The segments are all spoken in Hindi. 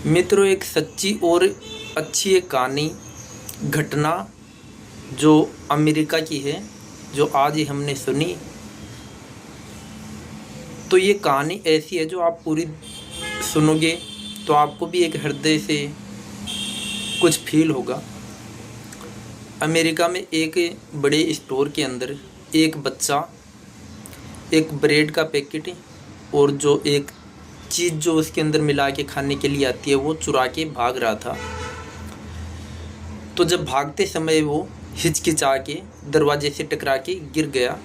मित्रों, एक सच्ची और अच्छी एक कहानी घटना जो अमेरिका की है, जो आज ही हमने सुनी। तो ये कहानी ऐसी है जो आप पूरी सुनोगे तो आपको भी एक हृदय से कुछ फील होगा। अमेरिका में एक बड़े स्टोर के अंदर एक बच्चा एक ब्रेड का पैकेट और जो एक चीज़ जो उसके अंदर मिला के खाने के लिए आती है वो चुरा के भाग रहा था। तो जब भागते समय वो हिचकिचा के दरवाजे से टकरा के गिर गया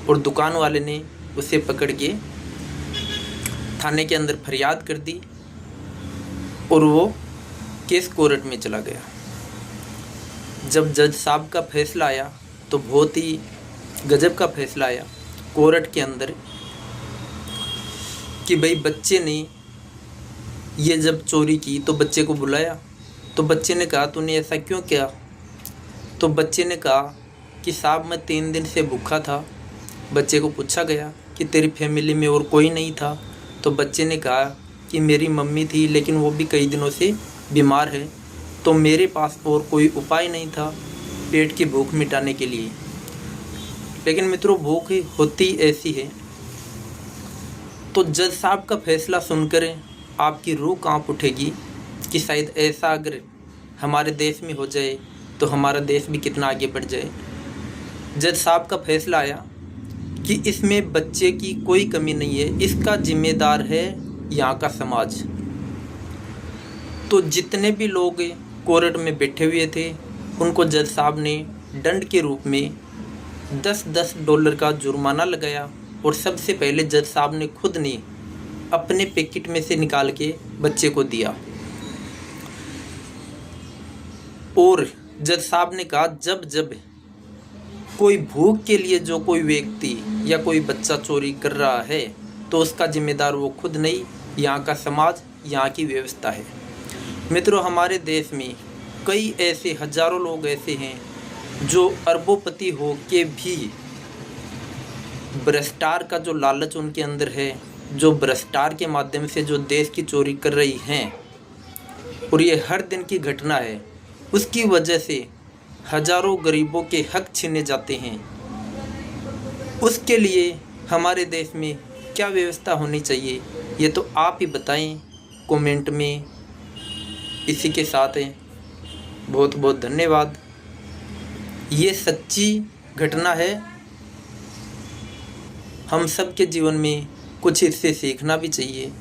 और दुकान वाले ने उसे पकड़ के थाने के अंदर फरियाद कर दी और वो केस कोर्ट में चला गया। जब जज साहब का फैसला आया तो बहुत ही गजब का फैसला आया कोर्ट के अंदर कि भाई बच्चे ने ये जब चोरी की तो बच्चे को बुलाया। तो बच्चे ने कहा तूने ऐसा क्यों किया? तो बच्चे ने कहा कि साहब मैं 3 दिन से भूखा था। बच्चे को पूछा गया कि तेरी फैमिली में और कोई नहीं था? तो बच्चे ने कहा कि मेरी मम्मी थी लेकिन वो भी कई दिनों से बीमार है, तो मेरे पास और कोई उपाय नहीं था पेट की भूख मिटाने के लिए। लेकिन मित्रों, भूख होती ऐसी है। तो जज साहब का फैसला सुनकर आपकी रूह कांप उठेगी कि शायद ऐसा अगर हमारे देश में हो जाए तो हमारा देश भी कितना आगे बढ़ जाए। जज साहब का फैसला आया कि इसमें बच्चे की कोई कमी नहीं है, इसका जिम्मेदार है यहाँ का समाज। तो जितने भी लोग कोर्ट में बैठे हुए थे उनको जज साहब ने दंड के रूप में $10 का जुर्माना लगाया। और सबसे पहले जज साहब ने खुद ने अपने पैकेट में से निकाल के बच्चे को दिया। और जज साहब ने कहा जब जब कोई भूख के लिए जो कोई व्यक्ति या कोई बच्चा चोरी कर रहा है तो उसका जिम्मेदार वो खुद नहीं, यहाँ का समाज, यहाँ की व्यवस्था है। मित्रों, हमारे देश में कई ऐसे हजारों लोग ऐसे हैं जो अरबोपति हो के भी भ्रष्टाचार का जो लालच उनके अंदर है, जो भ्रष्टाचार के माध्यम से जो देश की चोरी कर रही हैं, और ये हर दिन की घटना है। उसकी वजह से हजारों गरीबों के हक छीने जाते हैं। उसके लिए हमारे देश में क्या व्यवस्था होनी चाहिए ये तो आप ही बताएं कमेंट में। इसी के साथ है बहुत बहुत धन्यवाद। ये सच्ची घटना है, हम सब के जीवन में कुछ इससे सीखना भी चाहिए।